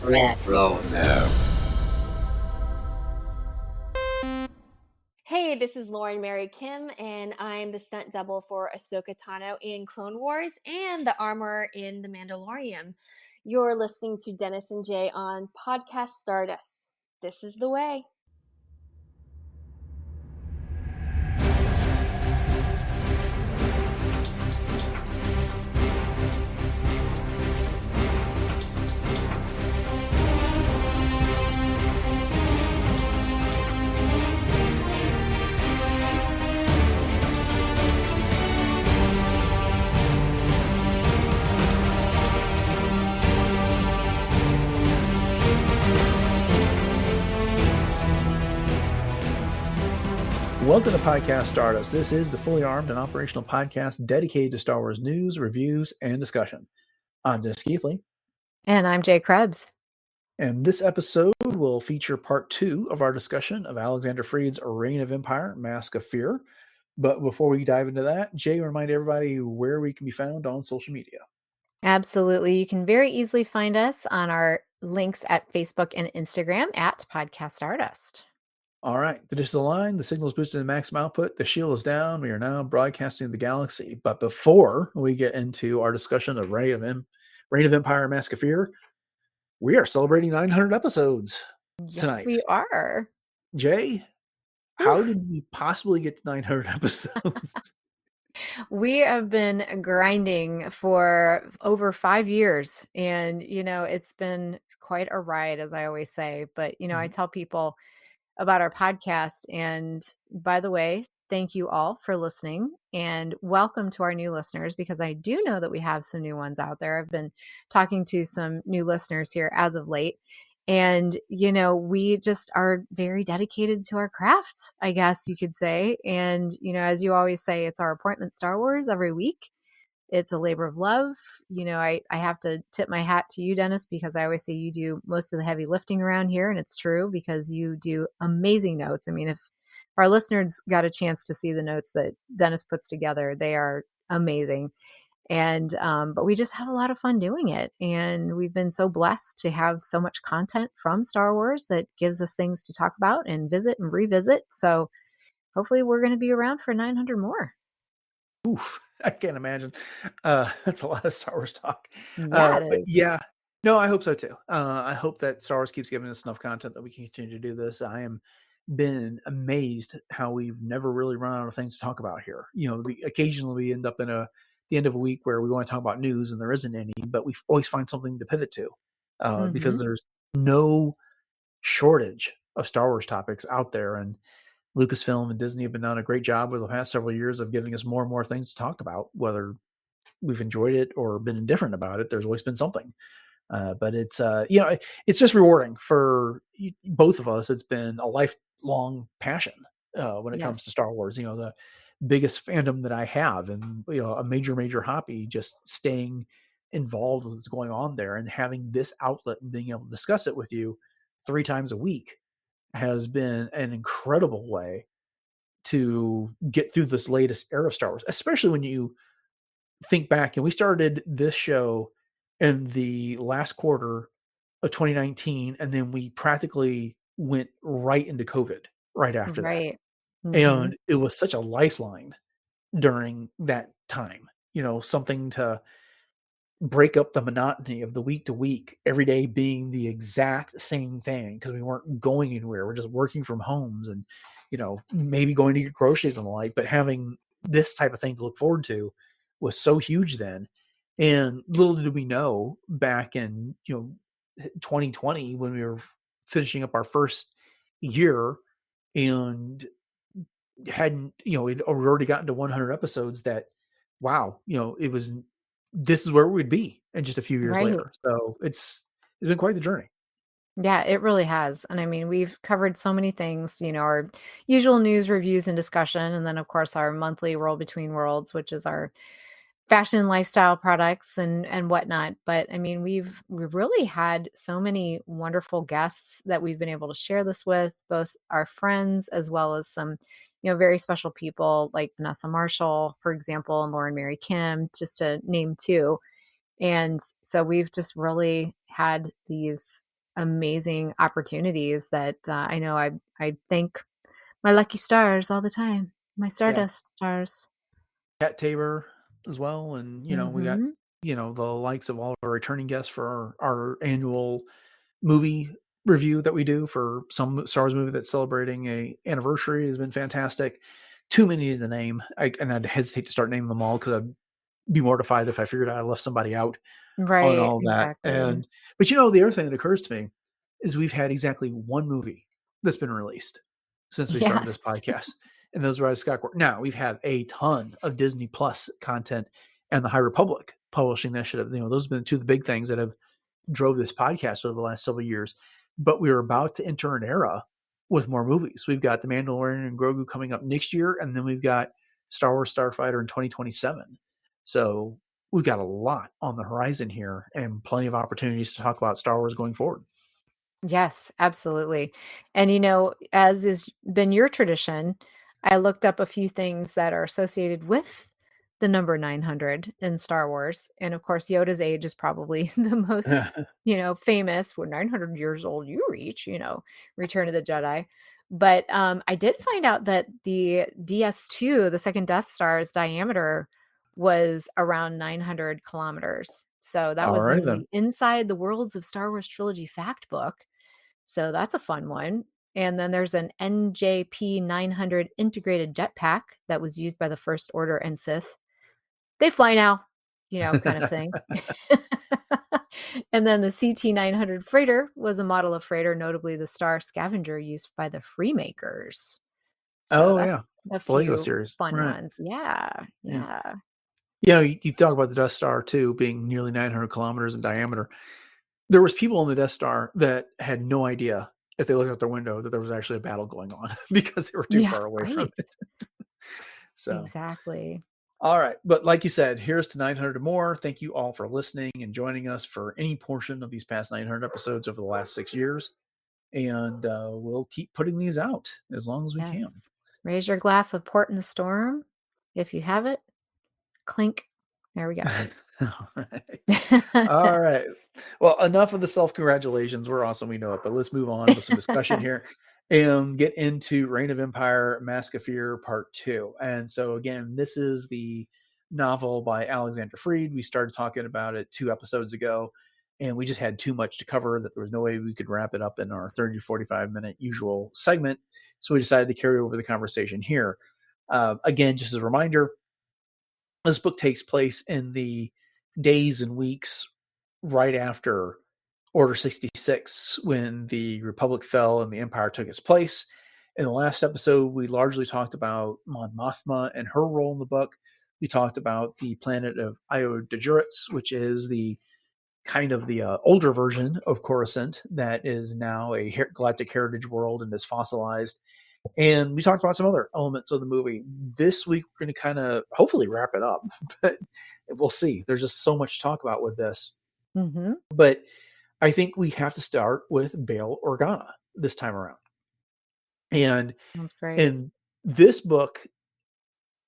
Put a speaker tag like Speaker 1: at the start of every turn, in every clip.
Speaker 1: Retro.
Speaker 2: Hey, this is Lauren Mary Kim, and I'm the stunt double for Ahsoka Tano in Clone Wars and the armorer in The Mandalorian. You're listening to Dennis and Jay on Podcast Stardust. This is the way.
Speaker 3: Welcome to Podcast Stardust. This is the fully armed and operational podcast dedicated to Star Wars news, reviews, and discussion. I'm Dennis Keithley.
Speaker 4: And I'm Jay Krebs.
Speaker 3: And this episode will feature part 2 of our discussion of Alexander Freed's Reign of Empire, Mask of Fear. But before we dive into that, Jay, remind everybody where we can be found on social media.
Speaker 4: Absolutely. You can very easily find us on our links at Facebook and Instagram at Podcast Stardust.
Speaker 3: All right, the dish is aligned, the signal is boosted to maximum output, the shield is down, we are now broadcasting the galaxy. But before we get into our discussion of Reign of Empire, Mask of Fear, we are celebrating 900 episodes tonight.
Speaker 4: Yes, we are.
Speaker 3: Jay, how did we possibly get to 900 episodes?
Speaker 4: We have been grinding for over 5 years, and, it's been quite a ride, as I always say. But, I tell people about our podcast. And by the way, thank you all for listening and welcome to our new listeners, because I do know that we have some new ones out there. I've been talking to some new listeners here as of late. And, we just are very dedicated to our craft, I guess you could say. And, as you always say, it's our appointment Star Wars every week. It's a labor of love. I have to tip my hat to you, Dennis, because I always say you do most of the heavy lifting around here. And it's true, because you do amazing notes. I mean, if our listeners got a chance to see the notes that Dennis puts together, they are amazing. And, but we just have a lot of fun doing it. And we've been so blessed to have so much content from Star Wars that gives us things to talk about and visit and revisit. So hopefully we're going to be around for 900 more.
Speaker 3: Oof, I can't imagine. That's a lot of Star Wars talk.
Speaker 4: Yeah,
Speaker 3: but yeah, no, I hope so too. I hope that Star Wars keeps giving us enough content that we can continue to do this. I am been amazed how we've never really run out of things to talk about here. Occasionally we end up in the end of a week where we want to talk about news and there isn't any, but we always find something to pivot to because there's no shortage of Star Wars topics out there. And Lucasfilm and Disney have been doing a great job over the past several years of giving us more and more things to talk about, whether we've enjoyed it or been indifferent about it. There's always been something. But it's, it's just rewarding for both of us. It's been a lifelong passion when it comes to Star Wars. The biggest fandom that I have, and a major hobby, just staying involved with what's going on there and having this outlet and being able to discuss it with you 3 times a week has been an incredible way to get through this latest era of Star Wars, especially when you think back. And we started this show in the last quarter of 2019, and then we practically went right into COVID right after that. Mm-hmm. And it was such a lifeline during that time, something to break up the monotony of the week to week, every day being the exact same thing, because we weren't going anywhere. We're just working from homes and, maybe going to get groceries and the like, but having this type of thing to look forward to was so huge then. And little did we know back in, 2020, when we were finishing up our first year and hadn't, we'd already gotten to 100 episodes, that, wow, this is where we'd be in just a few years later. So it's been quite the journey.
Speaker 4: Yeah, it really has. And I mean, we've covered so many things, our usual news, reviews, and discussion. And then, of course, our monthly World Between Worlds, which is our fashion and lifestyle products and whatnot. But I mean, we've really had so many wonderful guests that we've been able to share this with, both our friends as well as some, very special people like Vanessa Marshall, for example, and Lauren Mary Kim, just to name 2. And so we've just really had these amazing opportunities that I know I thank my lucky stars all the time, my Stardust stars.
Speaker 3: Cat Tabor as well, and we got
Speaker 4: Mm-hmm.
Speaker 3: the likes of all of our returning guests for our annual movie review that we do for some Star Wars movie that's celebrating a anniversary has been fantastic. Too many to name, and I'd hesitate to start naming them all because I'd be mortified if I figured out I left somebody out on
Speaker 4: Right,
Speaker 3: all that.
Speaker 4: exactly.
Speaker 3: But the other thing that occurs to me is we've had exactly one movie that's been released since we started this
Speaker 4: Yes.
Speaker 3: podcast, and those Rise of Skywalker. Now we've had a ton of Disney Plus content and the High Republic Publishing Initiative. Those have been two of the big things that have drove this podcast over the last several years. But we are about to enter an era with more movies. We've got The Mandalorian and Grogu coming up next year, and then we've got Star Wars Starfighter in 2027. So we've got a lot on the horizon here and plenty of opportunities to talk about Star Wars going forward.
Speaker 4: Yes, absolutely. And as has been your tradition, I looked up a few things that are associated with the number 900 in Star Wars. And of course, Yoda's age is probably the most, famous. We're 900 years old, you reach, Return of the Jedi. But I did find out that the DS2, the second Death Star's diameter was around 900 kilometers. So that
Speaker 3: All
Speaker 4: was
Speaker 3: right,
Speaker 4: in
Speaker 3: then.
Speaker 4: the Inside the Worlds of Star Wars Trilogy fact book. So that's a fun one. And then there's an NJP 900 integrated jetpack that was used by the First Order and Sith. They fly now, kind of thing. And then the CT 900 freighter was a model of freighter, notably the Star Scavenger used by the Freemakers. So
Speaker 3: Oh,
Speaker 4: that's
Speaker 3: yeah.
Speaker 4: a
Speaker 3: The Lego
Speaker 4: few
Speaker 3: series.
Speaker 4: fun
Speaker 3: Right.
Speaker 4: ones. Yeah.
Speaker 3: Yeah.
Speaker 4: Yeah.
Speaker 3: You talk about the Death Star, too, being nearly 900 kilometers in diameter. There was people on the Death Star that had no idea if they looked out their window that there was actually a battle going on because they were too
Speaker 4: Yeah.
Speaker 3: far away from
Speaker 4: Right.
Speaker 3: it. So,
Speaker 4: Exactly.
Speaker 3: all right. But like you said, here's to 900 or more. Thank you all for listening and joining us for any portion of these past 900 episodes over the last 6 years. And we'll keep putting these out as long as we can.
Speaker 4: Yes. Raise your glass of port in the storm. If you have it, clink. There we go.
Speaker 3: All right. All right. Well, enough of the self-congratulations. We're awesome. We know it. But let's move on with some discussion here and get into Reign of Empire, Mask of Fear, Part 2. And so, again, this is the novel by Alexander Freed. We started talking about it 2 episodes ago, and we just had too much to cover that there was no way we could wrap it up in our 30 to 45-minute usual segment. So we decided to carry over the conversation here. Again, just as a reminder, this book takes place in the days and weeks right after Order 66, when the Republic fell and the Empire took its place. In the last episode, we largely talked about Mon Mothma and her role in the book. We talked about the planet of Io Dejuritz, which is the kind of the older version of Coruscant that is now a galactic heritage world and is fossilized. And we talked about some other elements of the movie. This week, we're going to kind of hopefully wrap it up, but we'll see. There's just so much to talk about with this.
Speaker 4: Mm-hmm.
Speaker 3: But I think we have to start with Bail Organa this time around. And
Speaker 4: Sounds great.
Speaker 3: in this book,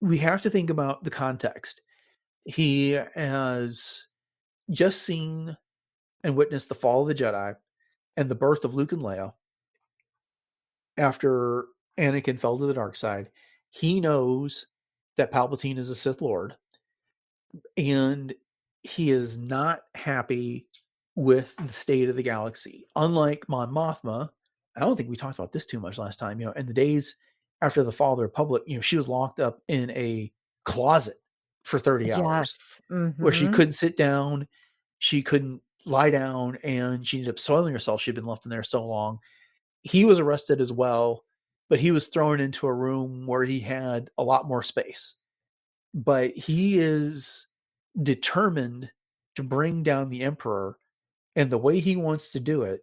Speaker 3: we have to think about the context. He has just seen and witnessed the fall of the Jedi and the birth of Luke and Leia after Anakin fell to the dark side. He knows that Palpatine is a Sith Lord, and he is not happy with the state of the galaxy. Unlike Mon Mothma, I don't think we talked about this too much last time. In the days after the fall of the Republic, she was locked up in a closet for 30 hours
Speaker 4: Yes.
Speaker 3: where she
Speaker 4: Mm-hmm.
Speaker 3: couldn't sit down, she couldn't lie down, and she ended up soiling herself. She'd been left in there so long. He was arrested as well, but he was thrown into a room where he had a lot more space. But he is determined to bring down the Emperor, and the way he wants to do it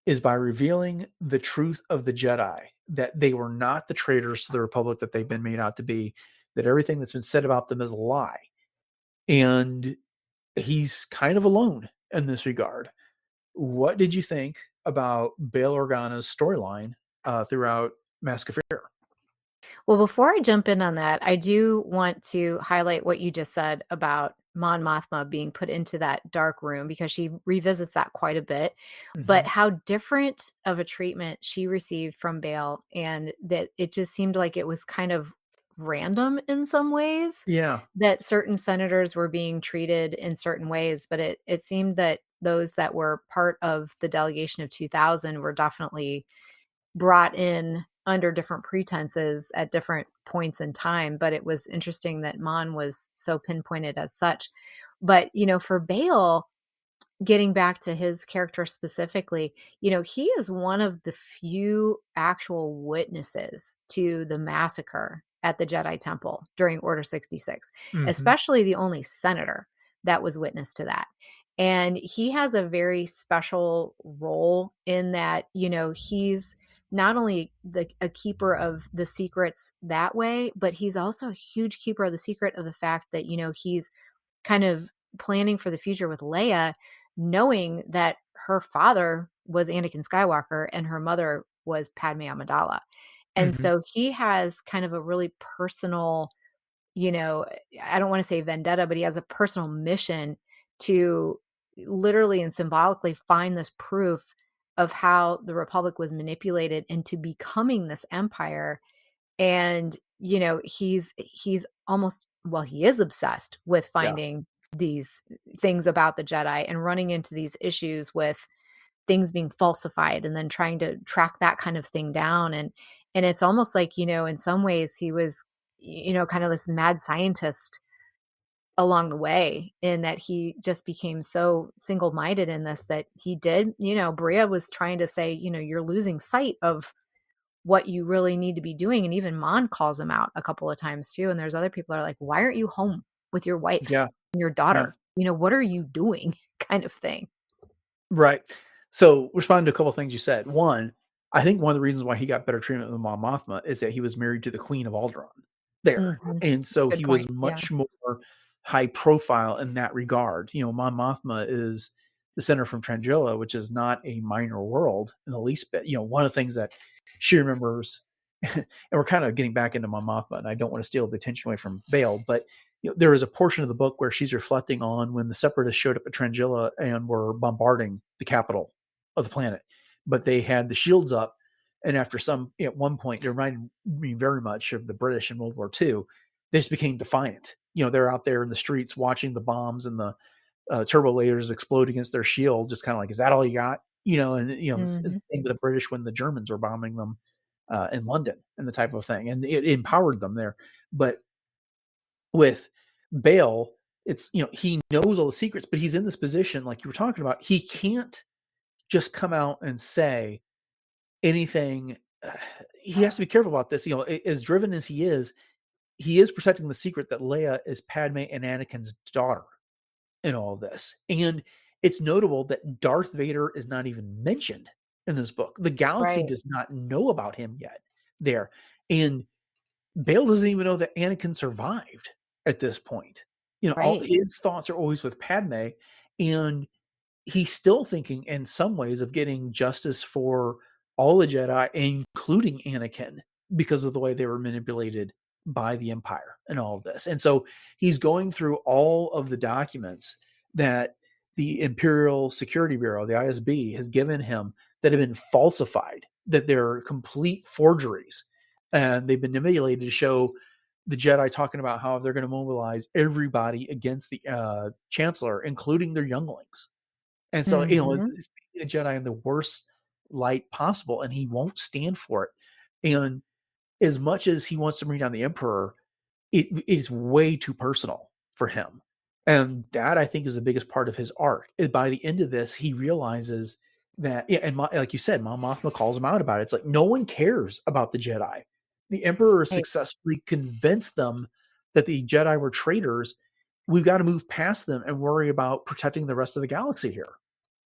Speaker 3: is by revealing the truth of the Jedi, that they were not the traitors to the Republic that they've been made out to be, that everything that's been said about them is a lie. And he's kind of alone in this regard. What did you think about Bail Organa's storyline throughout Mask of Fear?
Speaker 4: Well, before I jump in on that, I do want to highlight what you just said about Mon Mothma being put into that dark room, because she revisits that quite a bit, but
Speaker 3: Mhm.
Speaker 4: how different of a treatment she received from Bail, and that it just seemed like it was kind of random in some ways,
Speaker 3: Yeah.
Speaker 4: that certain senators were being treated in certain ways, but it seemed that those that were part of the delegation of 2000 were definitely brought in under different pretenses at different points in time. But it was interesting that Mon was so pinpointed as such. But, for Bale, getting back to his character specifically, he is one of the few actual witnesses to the massacre at the Jedi Temple during Order 66,
Speaker 3: Mhm.
Speaker 4: especially the only senator that was witness to that. And he has a very special role in that, he's not only a keeper of the secrets that way, but he's also a huge keeper of the secret of the fact that, he's kind of planning for the future with Leia, knowing that her father was Anakin Skywalker and her mother was Padme Amidala. And
Speaker 3: Mhm.
Speaker 4: so he has kind of a really personal, you know, I don't want to say vendetta, but he has a personal mission to literally and symbolically find this proof of how the Republic was manipulated into becoming this empire. And, he's almost, well, he is obsessed with
Speaker 3: Yeah.
Speaker 4: finding these things about the Jedi and running into these issues with things being falsified and then trying to track that kind of thing down. And it's almost like, in some ways he was, kind of this mad scientist along the way, in that he just became so single-minded in this that he did, Bria was trying to say, you're losing sight of what you really need to be doing. And even Mon calls him out a couple of times too. And there's other people that are like, why aren't you home with your wife
Speaker 3: Yeah.
Speaker 4: and your
Speaker 3: Yeah.
Speaker 4: daughter? What are you doing? Kind of thing.
Speaker 3: Right. So, responding to a couple of things you said. One, I think one of the reasons why he got better treatment with Mon Mothma is that he was married to the Queen of Alderaan there,
Speaker 4: Mhm.
Speaker 3: and so
Speaker 4: Good
Speaker 3: he was
Speaker 4: point. Yeah.
Speaker 3: much more high profile in that regard. Mon Mothma is the senator from Trangilla, which is not a minor world in the least bit. One of the things that she remembers, and we're kind of getting back into Mon Mothma, and I don't want to steal the attention away from Bale, but there is a portion of the book where she's reflecting on when the Separatists showed up at Trangilla and were bombarding the capital of the planet, but they had the shields up. And after at one point, they reminded me very much of the British in World War II. They just became defiant. They're out there in the streets watching the bombs and the turbo lasers explode against their shield, just kind of like, is that all you got? And the
Speaker 4: Mhm.
Speaker 3: same with the British when the Germans were bombing them in London and the type of thing, and it empowered them there. But with Bale, it's he knows all the secrets, but he's in this position like you were talking about. He can't just come out and say anything. He has to be careful about this. As driven as he is protecting the secret that Leia is Padme and Anakin's daughter in all of this. And it's notable that Darth Vader is not even mentioned in this book. The galaxy
Speaker 4: Right.
Speaker 3: does not know about him yet there. And Bale doesn't even know that Anakin survived at this point. All
Speaker 4: Right.
Speaker 3: his thoughts are always with Padme, and he's still thinking in some ways of getting justice for all the Jedi, including Anakin, because of the way they were manipulated by the Empire and all of this. And so he's going through all of the documents that the Imperial Security Bureau, the ISB, has given him that have been falsified, that they're complete forgeries. And they've been manipulated to show the Jedi talking about how they're going to mobilize everybody against the Chancellor, including their younglings. And so,
Speaker 4: Mhm.
Speaker 3: it's painting the Jedi in the worst light possible, and he won't stand for it. And as much as he wants to bring down the Emperor, it is way too personal for him. And that, I think, is the biggest part of his arc. And by the end of this, he realizes that, yeah, and like you said, Mon Mothma calls him out about it. It's like no one cares about the Jedi. The Emperor
Speaker 4: Right.
Speaker 3: successfully convinced them that the Jedi were traitors. We've got to move past them and worry about protecting the rest of the galaxy here.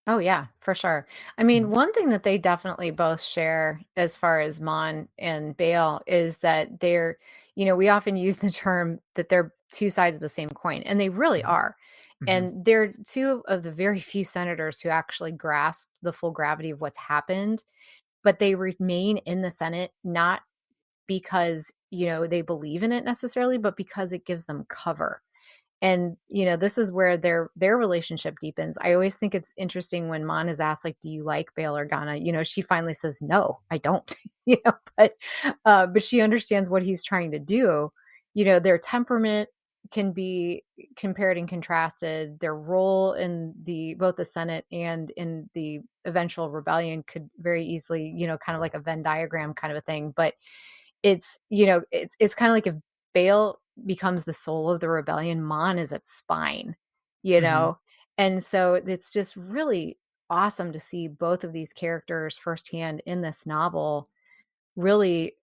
Speaker 4: Oh, yeah, for sure. I mean, one thing that they definitely both share as far as Mon and Bale is that they're, we often use the term that they're two sides of the same coin, and they really
Speaker 3: Mhm.
Speaker 4: are.
Speaker 3: Mhm.
Speaker 4: And they're two of the very few senators who actually grasp the full gravity of what's happened, but they remain in the Senate not because, they believe in it necessarily, but because it gives them cover. And, this is where their relationship deepens. I always think it's interesting when Mon is asked, like, "Do you like Bail Organa?" She finally says, "No, I don't." But she understands what he's trying to do. Their temperament can be compared and contrasted. Their role in both the Senate and in the eventual rebellion could very easily, kind of like a Venn diagram kind of a thing. But it's kind of like if Bail becomes the soul of the rebellion, Mon is its spine, you
Speaker 3: Mhm.
Speaker 4: know? And so it's just really awesome to see both of these characters firsthand in this novel really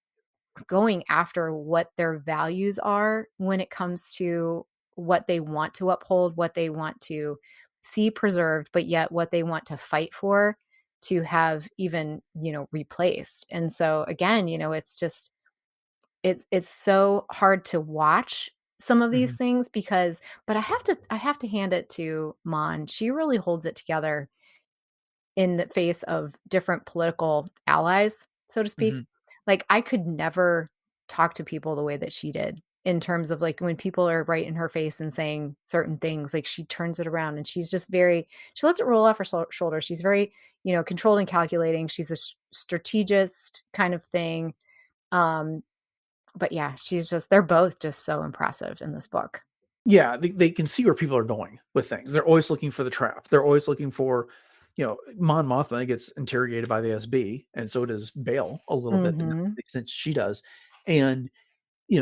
Speaker 4: going after what their values are when it comes to what they want to uphold, what they want to see preserved, but yet what they want to fight for to have even, replaced. And so again, it's just it's so hard to watch some of these
Speaker 3: Mhm.
Speaker 4: things because but I have to hand it to Mon. She really holds it together in the face of different political allies, so to speak.
Speaker 3: Mhm.
Speaker 4: Like, I could never talk to people the way that she did in terms of, like, when people are right in her face and saying certain things, like, she turns it around and she's just she lets it roll off her shoulders. She's very, controlled and calculating. She's a strategist kind of thing. Um, but yeah, they're both just so impressive in this book.
Speaker 3: Yeah, they can see where people are going with things. They're always looking for the trap. They're always looking for, Mon Mothma gets interrogated by the SB, and so does Bail a little bit, but not to
Speaker 4: Mhm.
Speaker 3: the extent she does. And,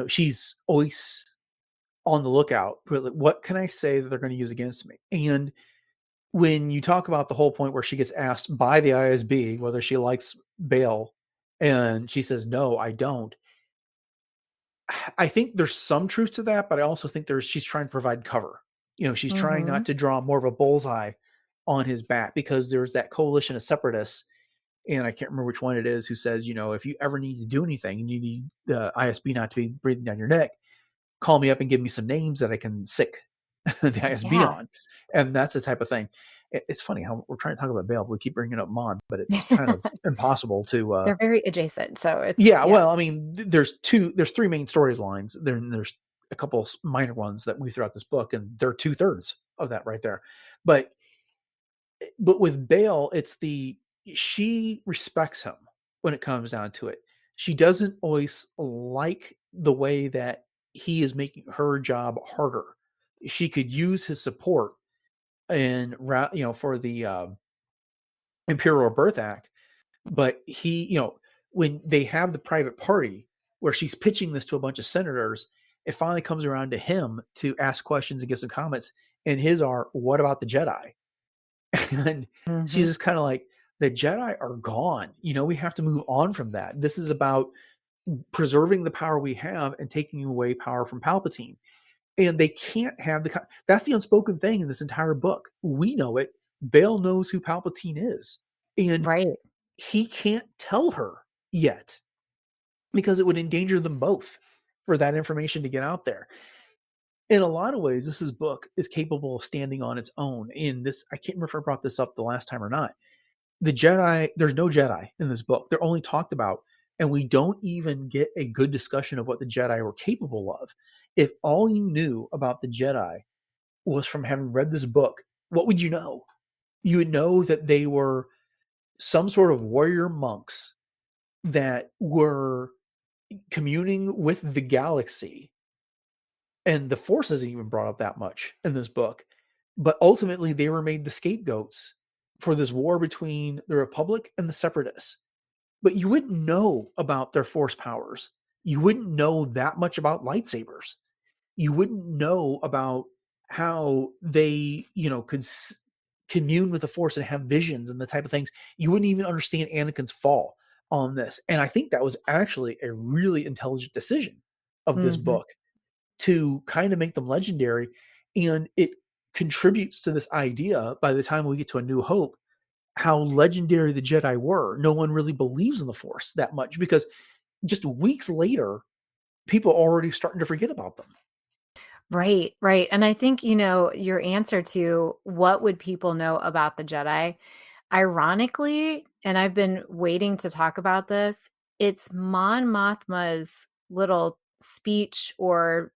Speaker 3: she's always on the lookout for, like, what can I say that they're going to use against me? And when you talk about the whole point where she gets asked by the ISB whether she likes Bail, and she says, "No, I don't." I think there's some truth to that, but I also think she's trying to provide cover. She's trying not
Speaker 4: Mhm.
Speaker 3: to draw more of a bullseye on his back because there's that coalition of separatists, and I can't remember which one it is, who says, if you ever need to do anything and you need the ISB not to be breathing down your neck, call me up and give me some names that I can sick the ISB
Speaker 4: Yeah.
Speaker 3: on. And that's the type of thing. It's funny how we're trying to talk about Bail, but we keep bringing up Mon, but it's kind of impossible to
Speaker 4: They're very adjacent, so it's
Speaker 3: yeah,
Speaker 4: yeah.
Speaker 3: well, I mean, there's three main storylines. There's a couple minor ones that we throughout this book, and they're 2/3 of that right there. But with Bale, she respects him when it comes down to it. She doesn't always like the way that he is making her job harder. She could use his support and for the Imperial Birth Act, but when they have the private party where she's pitching this to a bunch of senators, it finally comes around to him to ask questions and get some comments. And his are, "What about the Jedi?" And she's
Speaker 4: Mhm.
Speaker 3: just kind of like, "The Jedi are gone. We have to move on from that. This is about preserving the power we have and taking away power from Palpatine." And they can't have that's the unspoken thing in this entire book. We know it. Bale knows who Palpatine is. And
Speaker 4: Right.
Speaker 3: he can't tell her yet because it would endanger them both for that information to get out there. In a lot of ways, book is capable of standing on its own. In this, I can't remember if I brought this up the last time or not. The Jedi, there's no Jedi in this book. They're only talked about, and we don't even get a good discussion of what the Jedi were capable of. If all you knew about the Jedi was from having read this book, what would you know? You would know that they were some sort of warrior monks that were communing with the galaxy, and the Force isn't even brought up that much in this book. But ultimately, they were made the scapegoats for this war between the Republic and the Separatists. But you wouldn't know about their Force powers. You wouldn't know that much about lightsabers. You wouldn't know about how they, could commune with the Force and have visions and the type of things. You wouldn't even understand Anakin's fall on this. And I think that was actually a really intelligent decision of this
Speaker 4: Mhm.
Speaker 3: book to kind of make them legendary. And it contributes to this idea by the time we get to A New Hope, how legendary the Jedi were. No one really believes in the Force that much because just weeks later, people are already starting to forget about them.
Speaker 4: Right, right, and I think, your answer to what would people know about the Jedi, ironically, and I've been waiting to talk about this, it's Mon Mothma's little speech or,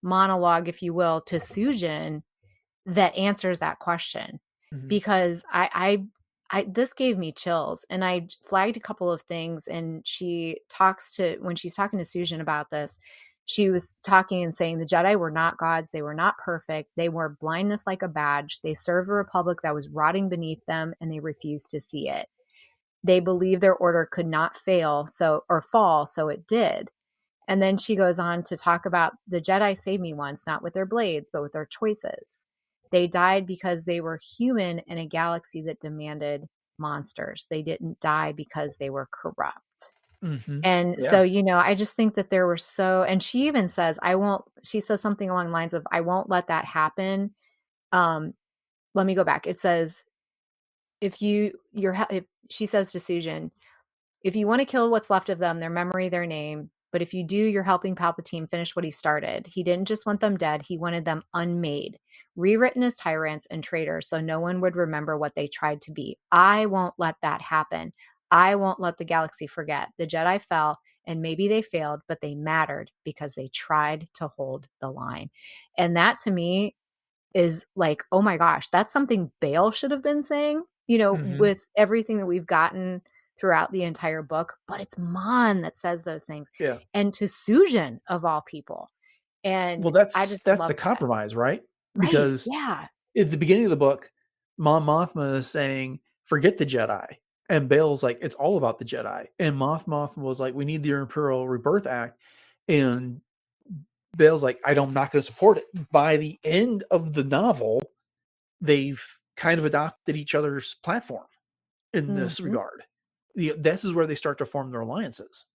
Speaker 4: monologue, if you will, to Soujen that answers that question. Because this gave me chills, and I flagged a couple of things. And when she's talking to Soujen about this, she was talking and saying the Jedi were not gods. They were not perfect. They wore blindness like a badge. They served a republic that was rotting beneath them, and they refused to see it. They believed their order could not fail, or fall, so it did. And then she goes on to talk about the Jedi saved me once, not with their blades, but with their choices. They died because they were human in a galaxy that demanded monsters. They didn't die because they were corrupt. And
Speaker 3: Yeah.
Speaker 4: so, I just think that there were and she even says, she says something along the lines of, I won't let that happen. Let me go back. It says, if she says to Soujen, if you want to kill what's left of them, their memory, their name, but if you do, you're helping Palpatine finish what he started. He didn't just want them dead. He wanted them unmade, rewritten as tyrants and traitors so no one would remember what they tried to be. I won't let that happen. I won't let the galaxy forget. The Jedi fell, and maybe they failed, but they mattered because they tried to hold the line. And that to me is like, oh my gosh, that's something Bail should have been saying, with everything that we've gotten throughout the entire book. But it's Mon that says those things.
Speaker 3: Yeah.
Speaker 4: And to Soujen, of all people. And I just
Speaker 3: that's
Speaker 4: love
Speaker 3: the compromise, right?
Speaker 4: Right.
Speaker 3: Because
Speaker 4: yeah.
Speaker 3: at the beginning of the book, Mon Mothma is saying, forget the Jedi. And Bail's like, it's all about the Jedi. And Mothma was like, we need the Imperial Rebirth Act. And Bail's like, I'm not going to support it. By the end of the novel, they've kind of adopted each other's platform in this regard. This is where they start to form their alliances.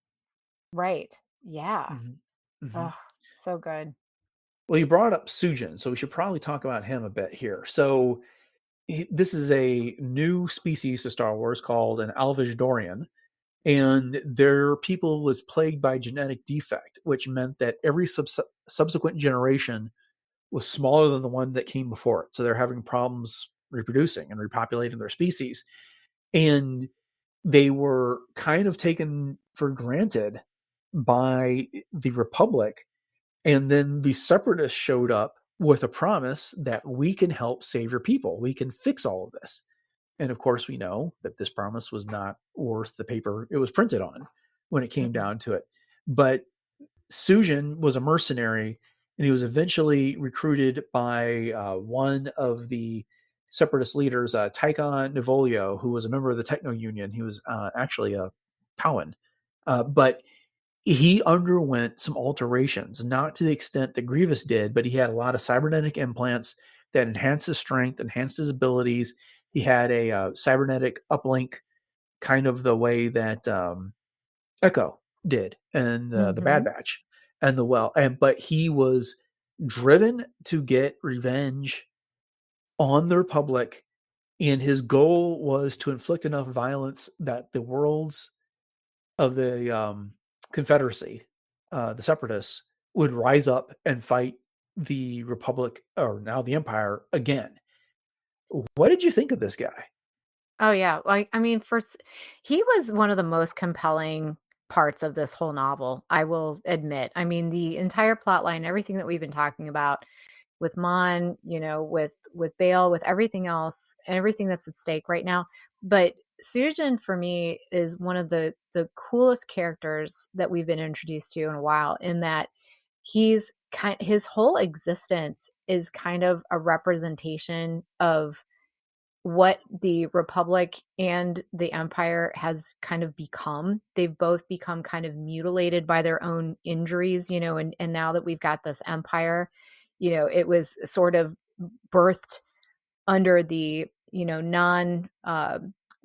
Speaker 4: Right. Yeah. Oh, so good.
Speaker 3: Well, you brought up Soujen, so we should probably talk about him a bit here. So this is a new species to Star Wars called an Alvajadorian, and their people was plagued by genetic defect, which meant that every subsequent generation was smaller than the one that came before it. So they're having problems reproducing and repopulating their species. And they were kind of taken for granted by the Republic. And then the Separatists showed up with a promise that we can help save your people. We can fix all of this. And of course, we know that this promise was not worth the paper it was printed on when it came down to it. But Soujen was a mercenary, and he was eventually recruited by one of the Separatist leaders, Tychon Nivolio, who was a member of the Techno Union. He was actually a Cowan. But he underwent some alterations, not to the extent that Grievous did, but he had a lot of cybernetic implants that enhanced his strength, enhanced his abilities. He had a cybernetic uplink, kind of the way that Echo did, and the Bad Batch, and but he was driven to get revenge on the Republic, and his goal was to inflict enough violence that the worlds of the Confederacy, the Separatists, would rise up and fight the Republic, or now the Empire, again. What did you think of this guy?
Speaker 4: Oh yeah. He was one of the most compelling parts of this whole novel, I will admit. I mean, the entire plot line, everything that we've been talking about with Mon, with Bail, with everything else, and everything that's at stake right now. But Soujen, for me, is one of the coolest characters that we've been introduced to in a while, in that his whole existence is kind of a representation of what the Republic and the Empire has kind of become. They've both become kind of mutilated by their own injuries, and now that we've got this Empire, it was sort of birthed under the, non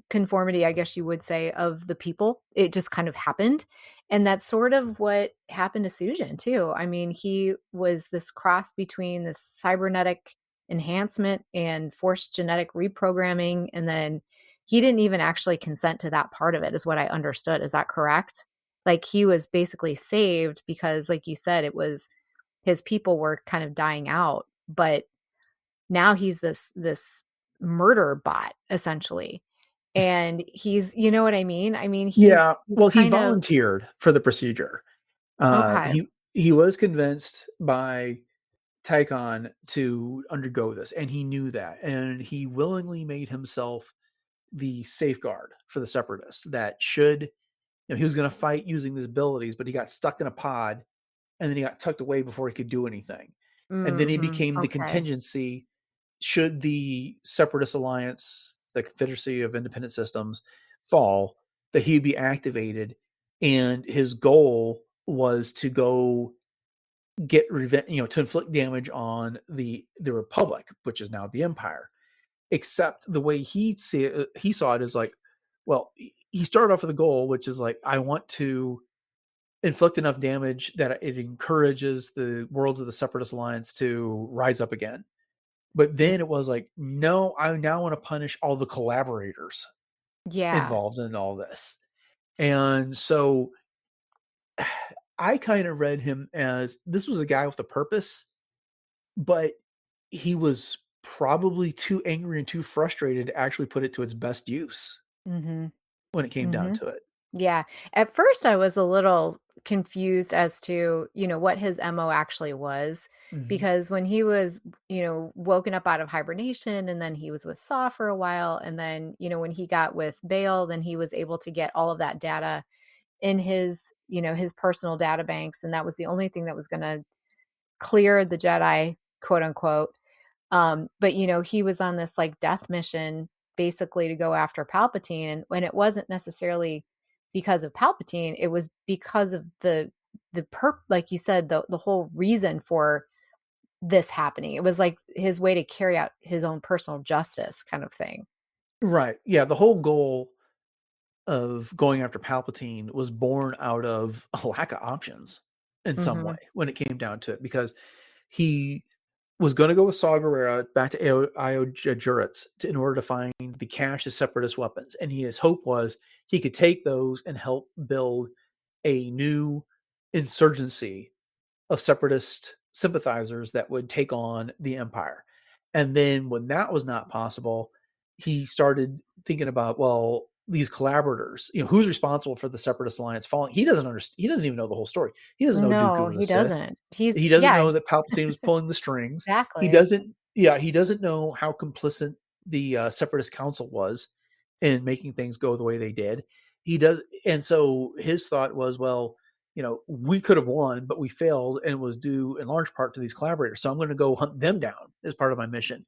Speaker 4: conformity, I guess you would say, of the people. It just kind of happened. And that's sort of what happened to Soujen too. I mean, he was this cross between this cybernetic enhancement and forced genetic reprogramming. And then he didn't even actually consent to that part of it, is what I understood. Is that correct? Like, he was basically saved because, like you said, it was his people were kind of dying out, but now he's this murder bot, essentially. And he's, you know what I mean? I mean,
Speaker 3: He volunteered for the procedure.
Speaker 4: Okay.
Speaker 3: He was convinced by Tychon to undergo this, and he knew that, and he willingly made himself the safeguard for the Separatists. That should, he was going to fight using these abilities, but he got stuck in a pod, and then he got tucked away before he could do anything, and then he became the
Speaker 4: Okay.
Speaker 3: contingency should the Separatist Alliance, the Confederacy of Independent Systems, fall, that he'd be activated, and his goal was to go get revenge, to inflict damage on the Republic, which is now the Empire. Except the way he saw it is like, well, he started off with a goal, which is like, I want to inflict enough damage that it encourages the worlds of the Separatist Alliance to rise up again. But then it was like, no, I now want to punish all the collaborators
Speaker 4: Yeah.
Speaker 3: involved in all this. And so I kind of read him as this was a guy with a purpose, but he was probably too angry and too frustrated to actually put it to its best use
Speaker 4: Mm-hmm.
Speaker 3: when it came down
Speaker 4: Mm-hmm.
Speaker 3: to it.
Speaker 4: Yeah. At first, I was a little confused as to, what his MO actually was.
Speaker 3: Mm-hmm.
Speaker 4: Because when he was, woken up out of hibernation and then he was with Saw for a while. And then, when he got with Bail, then he was able to get all of that data in his, his personal data banks. And that was the only thing that was going to clear the Jedi, quote unquote. But he was on this like death mission basically to go after Palpatine. And when it wasn't necessarily because of Palpatine, it was because of like you said, the whole reason for this happening. It was like his way to carry out his own personal justice kind of thing.
Speaker 3: Right. Yeah. The whole goal of going after Palpatine was born out of a lack of options in some
Speaker 4: Mm-hmm.
Speaker 3: way when it came down to it, because he was going to go with Saw Gerrera back to Io Juritz in order to find the cache of Separatist weapons. And his hope was he could take those and help build a new insurgency of Separatist sympathizers that would take on the Empire. And then when that was not possible, he started thinking about, well, these collaborators, who's responsible for the Separatist Alliance falling? He doesn't understand. He doesn't even know the whole story. He doesn't know Dooku
Speaker 4: No,
Speaker 3: was a
Speaker 4: he
Speaker 3: Sith.
Speaker 4: doesn't.
Speaker 3: He doesn't
Speaker 4: Yeah,
Speaker 3: know that Palpatine was pulling the strings. He
Speaker 4: exactly.
Speaker 3: doesn't. Yeah, he doesn't know how complicit the Separatist Council was in making things go the way they did. He does, and so his thought was, well, we could have won, but we failed, and it was due in large part to these collaborators. So I'm going to go hunt them down as part of my mission.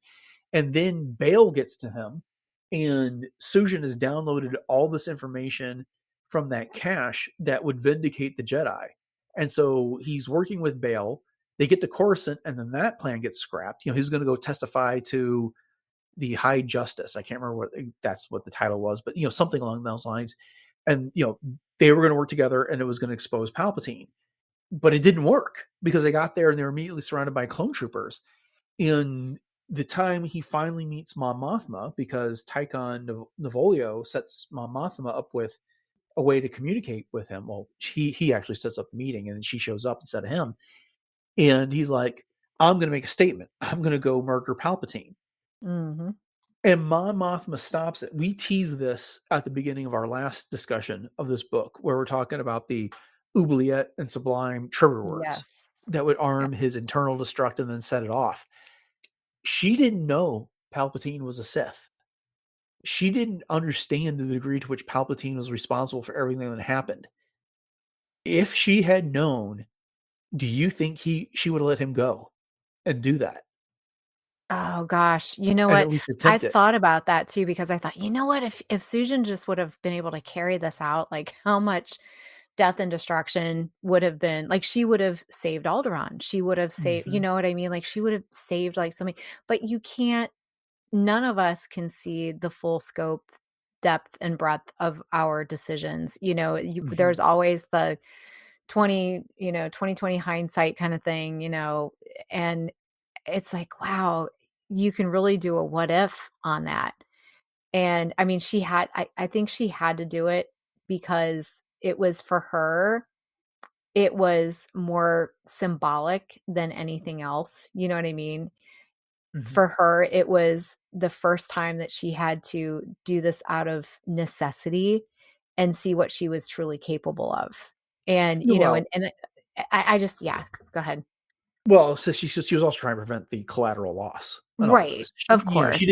Speaker 3: And then Bail gets to him, and Soujen has downloaded all this information from that cache that would vindicate the Jedi. And so he's working with Bail. They get to Coruscant, and then that plan gets scrapped. He's going to go testify to the High Justice. I can't remember what that's what the title was, but something along those lines. And they were going to work together, and it was going to expose Palpatine. But it didn't work because they got there and they were immediately surrounded by clone troopers. And the time he finally meets Mon Mothma, because Tychon Novolio sets Mon Mothma up with a way to communicate with him. Well, he actually sets up the meeting, and then she shows up instead of him. And he's like, I'm going to make a statement. I'm going to go murder Palpatine.
Speaker 4: Mm-hmm.
Speaker 3: And Mon Mothma stops it. We tease this at the beginning of our last discussion of this book, where we're talking about the oubliette and sublime trigger words
Speaker 4: Yes.
Speaker 3: that would
Speaker 4: Yeah.
Speaker 3: arm his internal destruct and then set it off. She didn't know Palpatine was a Sith. She didn't understand the degree to which Palpatine was responsible for everything that happened. If she had known, do you think she would have let him go and do that?
Speaker 4: Oh gosh, you know
Speaker 3: And
Speaker 4: what?
Speaker 3: at least
Speaker 4: I
Speaker 3: attempt it?
Speaker 4: thought about that too because I thought, you know what? If Susan just would have been able to carry this out, like how much death and destruction would have been like she would have saved Alderaan. She would have saved, you
Speaker 3: Mm-hmm.
Speaker 4: know what I mean? Like she would have saved like so many, but you can't, none of us can see the full scope, depth, and breadth of our decisions.
Speaker 3: Mm-hmm.
Speaker 4: There's always the 2020 hindsight kind of thing, and it's like, wow, you can really do a what if on that. And I mean, I think she had to do it because it was for her, it was more symbolic than anything else. You know what I mean?
Speaker 3: Mm-hmm.
Speaker 4: For her, it was the first time that she had to do this out of necessity and see what she was truly capable of. And,
Speaker 3: Well,
Speaker 4: I just, yeah, go ahead.
Speaker 3: Well, so she was also trying to prevent the collateral loss in all
Speaker 4: Right.
Speaker 3: this.
Speaker 4: Of
Speaker 3: You know,
Speaker 4: course.
Speaker 3: she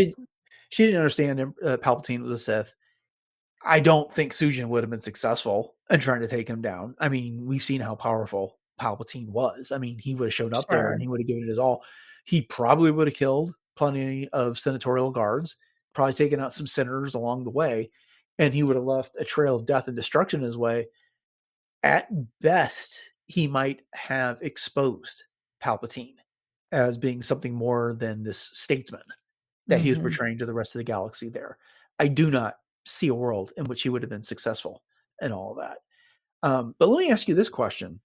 Speaker 3: didn't understand Palpatine was a Sith. I don't think Soujen would have been successful in trying to take him down. I mean, we've seen how powerful Palpatine was. I mean, he would have showed up there
Speaker 4: Sure.
Speaker 3: and he would have given it his all. He probably would have killed plenty of senatorial guards, probably taken out some senators along the way, and he would have left a trail of death and destruction his way. At best, he might have exposed Palpatine as being something more than this statesman that he was
Speaker 4: Mhm.
Speaker 3: portraying to the rest of the galaxy there. I do not see a world in which he would have been successful in all of that. But let me ask you this question.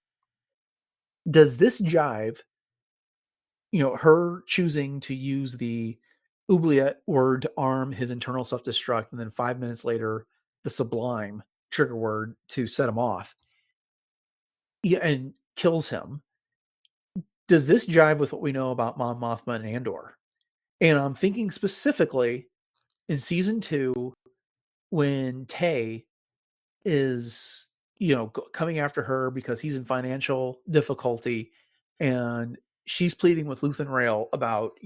Speaker 3: Does this jive, her choosing to use the oubliette word to arm his internal self-destruct, and then 5 minutes later, the sublime trigger word to set him off, and kills him, does this jive with what we know about Mon Mothma and Andor? And I'm thinking specifically in season 2 when Tay is, coming after her because he's in financial difficulty, and she's pleading with Luthen Rail about,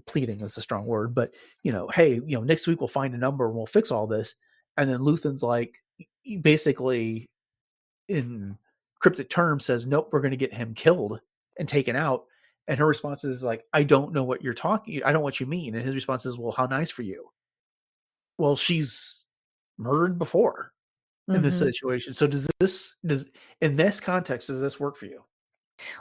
Speaker 3: pleading is a strong word, but, hey, next week we'll find a number and we'll fix all this. And then Luthen's like, basically in cryptic terms says, nope, we're going to get him killed and taken out. And her response is like, I don't know what you're talking. I don't know what you mean. And his response is, well, how nice for you. Well, she's murdered before in this
Speaker 4: Mhm.
Speaker 3: situation. So does in this context, does this work for you?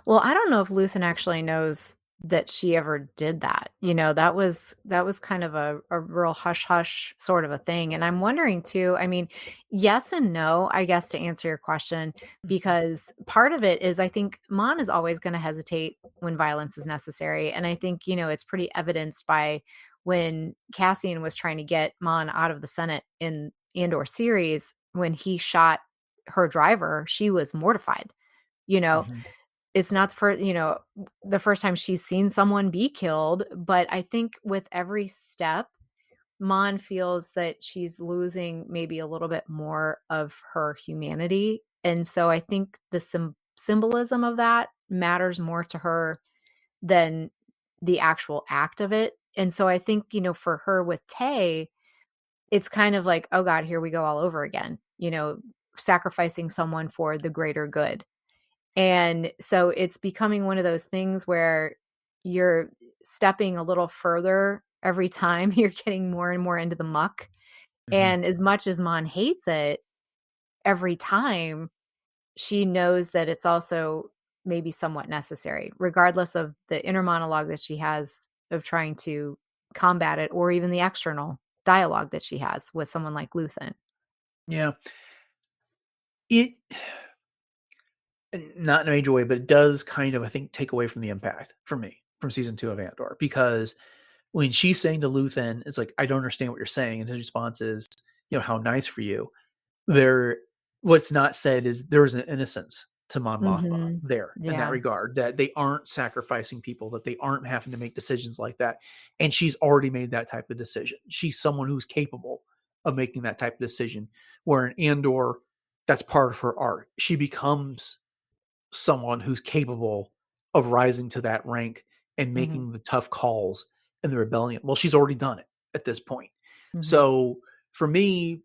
Speaker 4: Well, I don't know if Luthen actually knows that she ever did that. That was kind of a real hush hush sort of a thing. And I'm wondering too, I mean, yes and no, I guess to answer your question, because part of it is I think Mon is always going to hesitate when violence is necessary. And I think, it's pretty evidenced by when Cassian was trying to get Mon out of the Senate in Andor series, when he shot her driver, she was mortified. You know,
Speaker 3: Mhm.
Speaker 4: it's not the first time she's seen someone be killed, but I think with every step, Mon feels that she's losing maybe a little bit more of her humanity, and so I think the symbolism of that matters more to her than the actual act of it, and so I think, for her with Tay, it's kind of like, "Oh god, here we go all over again," sacrificing someone for the greater good. And so it's becoming one of those things where you're stepping a little further every time, you're getting more and more into the muck.
Speaker 3: Mhm.
Speaker 4: And as much as Mon hates it, every time she knows that it's also maybe somewhat necessary, regardless of the inner monologue that she has of trying to combat it, or even the external dialogue that she has with someone like Luthen.
Speaker 3: Yeah. It not in a major way, but it does kind of, I think, take away from the impact for me from season 2 of Andor, because when she's saying to Luthen, it's like, I don't understand what you're saying. And his response is, how nice for you. There, what's not said is there is an innocence to Mon Mothma
Speaker 4: Mhm.
Speaker 3: there in that
Speaker 4: Yeah.
Speaker 3: regard, that they aren't sacrificing people, that they aren't having to make decisions like that. And she's already made that type of decision. She's someone who's capable of making that type of decision, where in Andor, that's part of her arc. She becomes someone who's capable of rising to that rank and
Speaker 4: Mhm.
Speaker 3: making the tough calls in the rebellion. Well, she's already done it at this point.
Speaker 4: Mhm.
Speaker 3: So for me,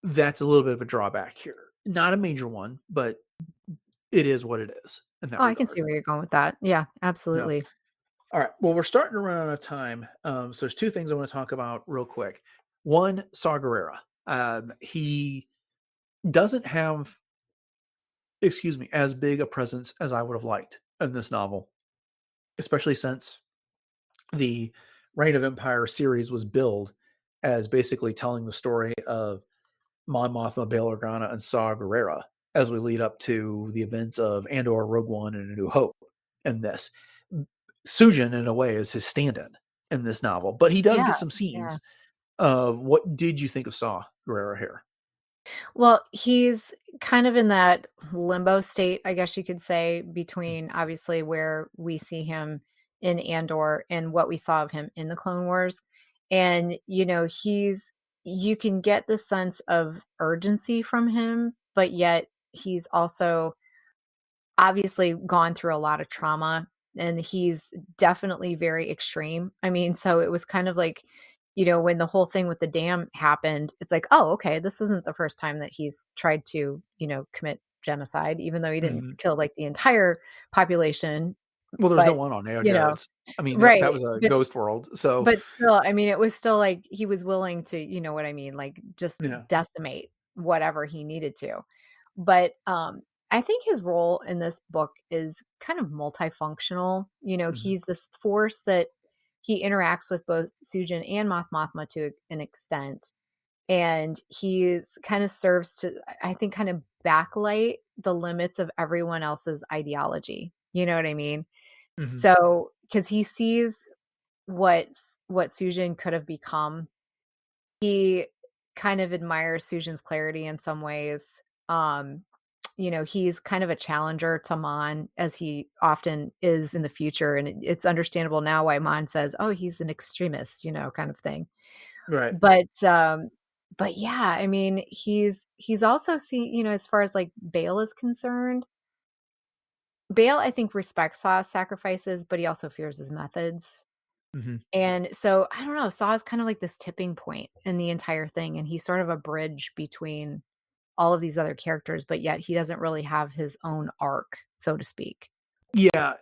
Speaker 3: that's a little bit of a drawback here. Not a major one, but it is what it is in that
Speaker 4: Oh, I can
Speaker 3: regard.
Speaker 4: see where you're going with that. Yeah,
Speaker 3: Yeah.
Speaker 4: absolutely.
Speaker 3: All right. Well, we're starting to run out of time. So there's two things I want to talk about real quick. One, Saw Gerrera. He doesn't have, excuse me, as big a presence as I would have liked in this novel, especially since the Reign of Empire series was billed as basically telling the story of Mon Mothma, Bail Organa, and Saw Gerrera as we lead up to the events of Andor, Rogue One, and A New Hope. In this, Soujen, in a way, is his stand-in in this novel, but he does
Speaker 4: Yeah,
Speaker 3: get some
Speaker 4: yeah.
Speaker 3: scenes of what did you think of Saw Gerrera here?
Speaker 4: Well, he's kind of in that limbo state, I guess you could say, between obviously where we see him in Andor and what we saw of him in the Clone Wars. And, you can get the sense of urgency from him, but yet he's also obviously gone through a lot of trauma. and he's definitely very extreme. I mean, so it was kind of like, when the whole thing with the dam happened, it's like, oh, okay, this isn't the first time that he's tried to, commit genocide, even though he didn't
Speaker 3: Mhm.
Speaker 4: kill like the entire population.
Speaker 3: Well, there's no
Speaker 4: But,
Speaker 3: one on
Speaker 4: you know,
Speaker 3: Eogods. I mean, that
Speaker 4: right.
Speaker 3: was a ghost world. So,
Speaker 4: But still, I mean, it was still like he was willing to, you know what I mean, like just
Speaker 3: yeah.
Speaker 4: decimate whatever he needed to. But I think his role in this book is kind of multifunctional.
Speaker 3: Mhm.
Speaker 4: He's this force that he interacts with both Sujin and Mothma to an extent. And he's kind of serves to, I think, kind of backlight the limits of everyone else's ideology. You know what I mean?
Speaker 3: Mhm.
Speaker 4: So, because he sees what Sujin could have become. He kind of admires Sujin's clarity in some ways. He's kind of a challenger to Mon, as he often is in the future, and it's understandable now why Mon says, "Oh, he's an extremist," kind of thing.
Speaker 3: Right.
Speaker 4: But yeah, I mean, he's also seen, as far as like Bail is concerned. Bail, I think, respects Saw's sacrifices, but he also fears his methods.
Speaker 3: Mhm.
Speaker 4: And so, I don't know, Saw is kind of like this tipping point in the entire thing, and he's sort of a bridge between all of these other characters, but yet he doesn't really have his own arc, so to speak.
Speaker 3: Yeah,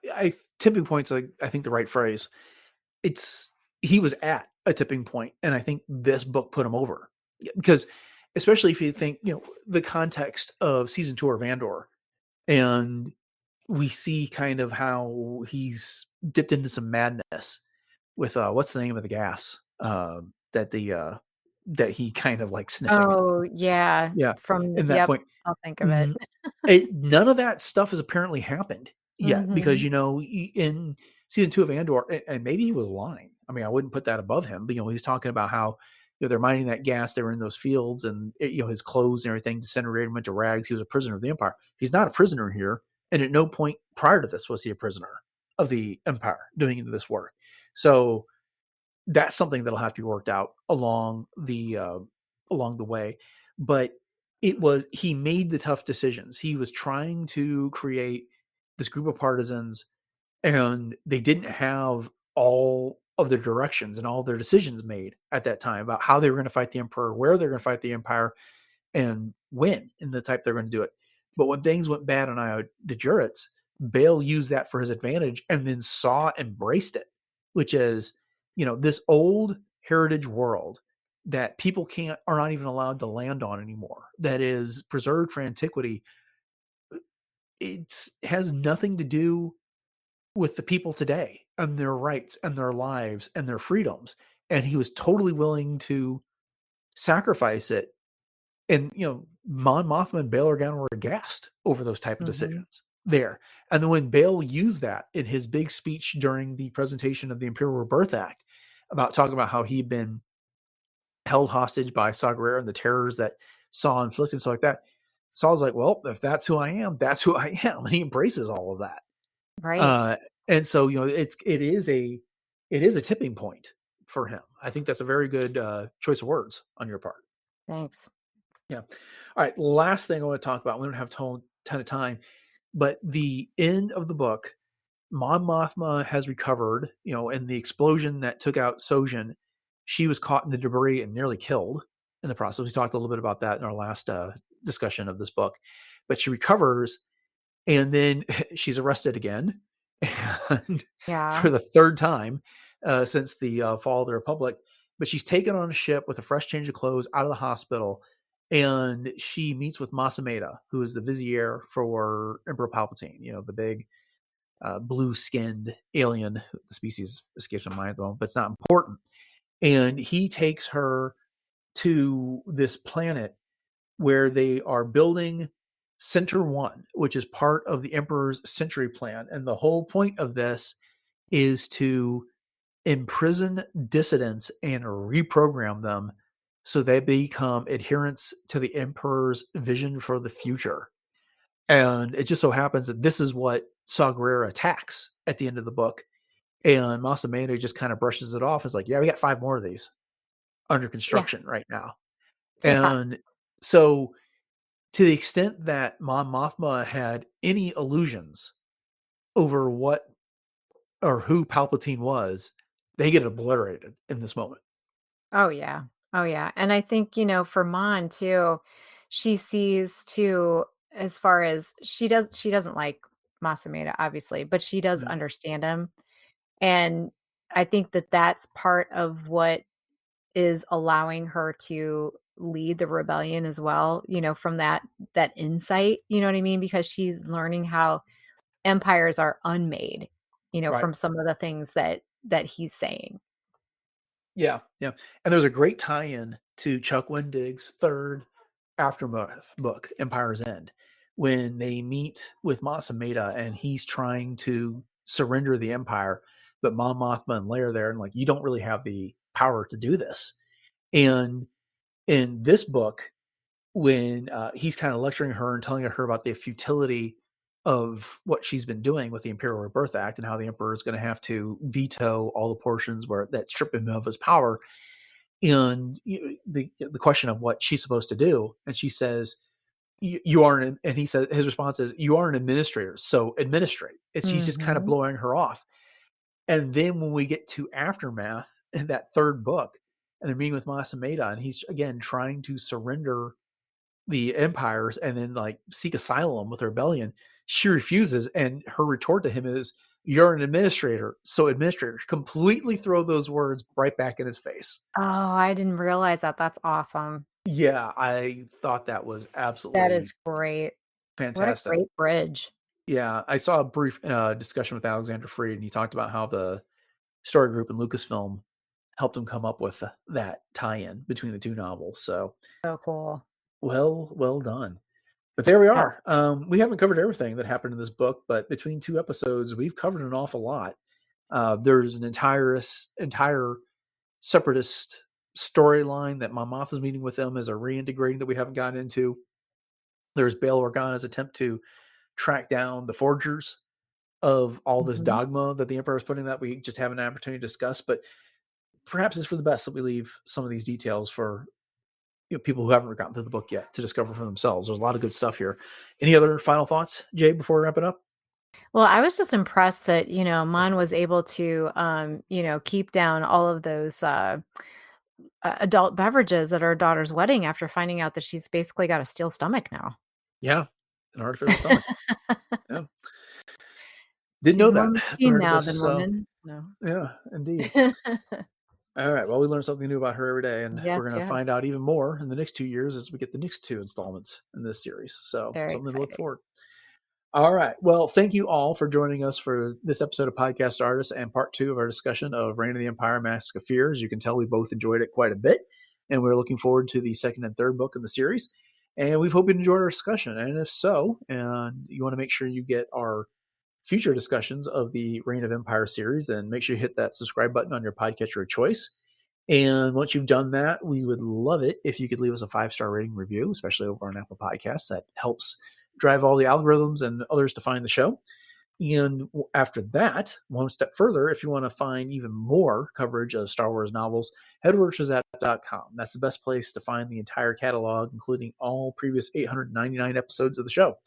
Speaker 3: tipping point's, like, I think the right phrase. It's he was at a tipping point, and I think this book put him over. Because especially if you think, the context of season 2 of Andor, and we see kind of how he's dipped into some madness with, what's the name of the gas, that he kind of like sniffing.
Speaker 4: Oh, yeah,
Speaker 3: Yeah, in that
Speaker 4: yep,
Speaker 3: point.
Speaker 4: I'll think of it.
Speaker 3: Mhm. None of that stuff has apparently happened yet because,
Speaker 4: Mhm,
Speaker 3: in season 2 of Andor, and maybe he was lying. I mean, I wouldn't put that above him, but, he's talking about how, they're mining that gas, they were in those fields, and, his clothes and everything disintegrated him into rags. He was a prisoner of the Empire. He's not a prisoner here, and at no point prior to this was he a prisoner of the Empire doing this work. So that's something that'll have to be worked out along the way. But he made the tough decisions. He was trying to create this group of partisans, and they didn't have all of their directions and all their decisions made at that time about how they were going to fight the Emperor, where they're going to fight the Empire, and when, and the type they're going to do it. But when things went bad on Io de Juritz, Bale used that for his advantage, and then Saw embraced it, which is, this old heritage world that people are not even allowed to land on anymore, that is preserved for antiquity. It has nothing to do with the people today and their rights and their lives and their freedoms. And he was totally willing to sacrifice it. And, Mon Mothma and Bail Organa were aghast over those type of
Speaker 4: mhm.
Speaker 3: decisions there. And then when Bail used that in his big speech during the presentation of the Imperial Rebirth Act, about talking about how he'd been held hostage by Saw Gerrera and the terrors that Saw inflicted and stuff like that, Saw's like, well, if that's who I am, that's who I am. And he embraces all of that.
Speaker 4: Right.
Speaker 3: Uh, and so, it is a tipping point for him. I think that's a very good choice of words on your part.
Speaker 4: Thanks.
Speaker 3: Yeah. All right. Last thing I want to talk about. We don't have a ton of time, but the end of the book, Mon Mothma has recovered. In the explosion that took out Soujen, she was caught in the debris and nearly killed in the process. We talked a little bit about that in our last discussion of this book, but she recovers, and then she's arrested again, and
Speaker 4: Yeah.
Speaker 3: for the third time since the fall of the Republic. But she's taken on a ship with a fresh change of clothes out of the hospital, and she meets with Masameda, who is the vizier for Emperor Palpatine. The big blue-skinned alien. The species escapes my mind at the moment, but it's not important. And he takes her to this planet where they are building Center One, which is part of the Emperor's century plan. And the whole point of this is to imprison dissidents and reprogram them so they become adherents to the Emperor's vision for the future. And it just so happens that this is what Saw Gerrera attacks at the end of the book. And Masamune just kind of brushes it off. It's like, yeah, we got 5 more of these under
Speaker 4: Yeah.
Speaker 3: construction right now.
Speaker 4: Yeah.
Speaker 3: And so, to the extent that Mon Mothma had any illusions over what or who Palpatine was, they get obliterated in this moment.
Speaker 4: Oh, yeah. Oh, yeah. And I think, for Mon too, she sees too, as far as she doesn't like Masameda, obviously, but she does
Speaker 3: Mm,
Speaker 4: understand him. And I think that that's part of what is allowing her to lead the rebellion as well, from that insight, you know what I mean? Because she's learning how empires are unmade,
Speaker 3: right.
Speaker 4: from some of the things that he's saying.
Speaker 3: Yeah, yeah. And there's a great tie-in to Chuck Wendig's third aftermath book, Empire's End, when they meet with Masameda and he's trying to surrender the Empire, but Mon Mothma and Leia are there and like, you don't really have the power to do this. And in this book, when he's kind of lecturing her and telling her about the futility of what she's been doing with the Imperial Rebirth Act and how the Emperor is going to have to veto all the portions where that strip him of his power, and the question of what she's supposed to do, and she says, "You are an," and he says his response is, "You are an administrator, so administrate." And she's just kind of
Speaker 4: Mhm.
Speaker 3: blowing her off. And then when we get to Aftermath in that third book, and they're meeting with Masameda, and he's again trying to surrender the empires and then like seek asylum with the rebellion, she refuses, and her retort to him is, "You're an administrator, so administrator." Completely throw those words right back in his face.
Speaker 4: Oh, I didn't realize that. That's awesome.
Speaker 3: Yeah, I thought that was
Speaker 4: That is
Speaker 3: absolutely
Speaker 4: great. What a
Speaker 3: fantastic.
Speaker 4: great bridge.
Speaker 3: Yeah, I saw a brief discussion with Alexander Freed, and he talked about how the story group in Lucasfilm helped him come up with that tie-in between the two novels. So
Speaker 4: So cool.
Speaker 3: well done. But there we
Speaker 4: Yeah.
Speaker 3: are. We haven't covered everything that happened in this book, but between two episodes, we've covered an awful lot. There's an entire separatist storyline that Mon Mothma's meeting with them as a reintegrating that we haven't gotten into. There's Bail Organa's attempt to track down the forgers of all this
Speaker 4: Mhm.
Speaker 3: dogma that the Emperor is putting that we just haven't had an opportunity to discuss. But perhaps it's for the best that we leave some of these details for people who haven't gotten through the book yet to discover for themselves. There's a lot of good stuff here. Any other final thoughts, Jay, before we wrap it up?
Speaker 4: Well, I was just impressed that, Mon was able to, keep down all of those adult beverages at her daughter's wedding after finding out that she's basically got a steel stomach now.
Speaker 3: Yeah, an artificial stomach. Yeah, didn't
Speaker 4: She's
Speaker 3: know
Speaker 4: more
Speaker 3: that.
Speaker 4: machine
Speaker 3: Learned
Speaker 4: now
Speaker 3: this.
Speaker 4: than
Speaker 3: So
Speaker 4: woman. No.
Speaker 3: yeah, indeed. All right. Well, we learn something new about her every day, and we're
Speaker 4: Yes,
Speaker 3: going to
Speaker 4: yeah.
Speaker 3: find out even more in the next 2 years as we get the next two installments in this series. So
Speaker 4: Very
Speaker 3: something to look
Speaker 4: exciting.
Speaker 3: forward. All right. Well, thank you all for joining us for this episode of Podcast Stardust and part two of our discussion of Reign of the Empire, Mask of Fear. As you can tell, we both enjoyed it quite a bit, and we're looking forward to the second and third book in the series. And we hope you enjoyed our discussion. And if so, and you want to make sure you get our future discussions of the Reign of Empire series, then make sure you hit that subscribe button on your podcatcher of choice. And once you've done that, we would love it if you could leave us a 5-star rating review, especially over on Apple Podcasts. That helps drive all the algorithms and others to find the show. And after that, one step further, if you want to find even more coverage of Star Wars novels, head over to Zap.com. That's the best place to find the entire catalog, including all previous 899 episodes of the show.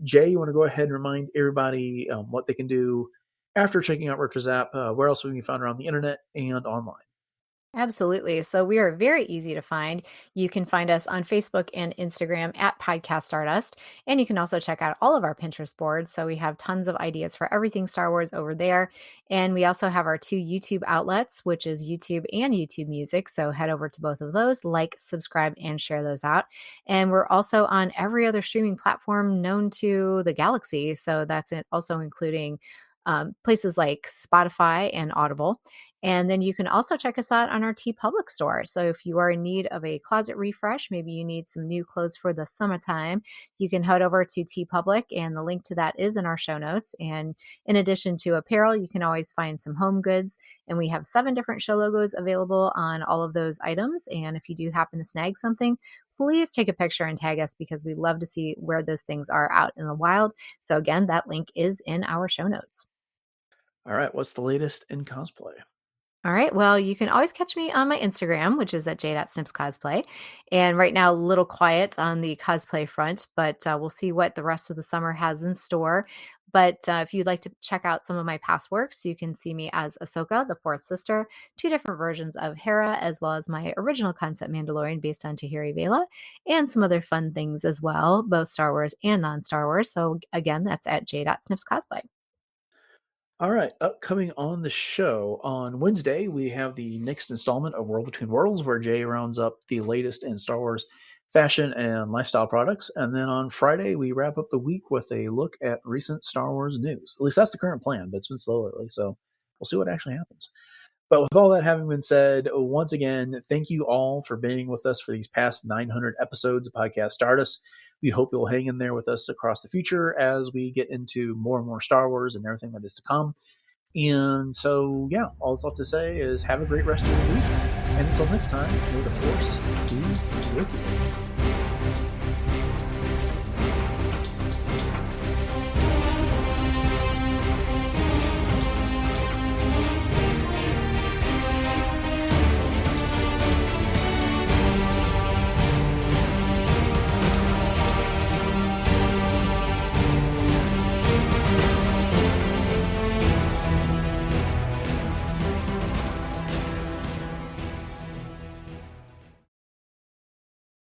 Speaker 3: Jay, you want to go ahead and remind everybody what they can do after checking out RetroZap, where else we can be found around the internet and online?
Speaker 4: Absolutely. So we are very easy to find. You can find us on Facebook and Instagram at Podcast Stardust. And you can also check out all of our Pinterest boards. So we have tons of ideas for everything Star Wars over there. And we also have our two YouTube outlets, which is YouTube and YouTube Music. So head over to both of those, like, subscribe, and share those out. And we're also on every other streaming platform known to the galaxy. So that's it, also including places like Spotify and Audible. And then you can also check us out on our TeePublic store. So if you are in need of a closet refresh, maybe you need some new clothes for the summertime, you can head over to TeePublic, and the link to that is in our show notes. And in addition to apparel, you can always find some home goods. And we have 7 different show logos available on all of those items. And if you do happen to snag something, please take a picture and tag us, because we love to see where those things are out in the wild. So again, that link is in our show notes.
Speaker 3: All right. What's the latest in cosplay?
Speaker 4: All right. Well, you can always catch me on my Instagram, which is at j.snipscosplay. And right now, a little quiet on the cosplay front, but we'll see what the rest of the summer has in store. But if you'd like to check out some of my past works, you can see me as Ahsoka, the fourth sister, two different versions of Hera, as well as my original concept Mandalorian based on Tahiri Vela, and some other fun things as well, both Star Wars and non-Star Wars. So again, that's at j.snips cosplay.
Speaker 3: All right, upcoming on the show on Wednesday, we have the next installment of World Between Worlds, where Jay rounds up the latest in Star Wars fashion and lifestyle products. And then on Friday, we wrap up the week with a look at recent Star Wars news. At least that's the current plan, but it's been slow lately, so we'll see what actually happens. But with all that having been said, once again, thank you all for being with us for these past 900 episodes of Podcast Stardust. We hope you'll hang in there with us across the future as we get into more and more Star Wars and everything that is to come. And so, yeah, all that's left to say is have a great rest of your week. And until next time, may the Force be with you.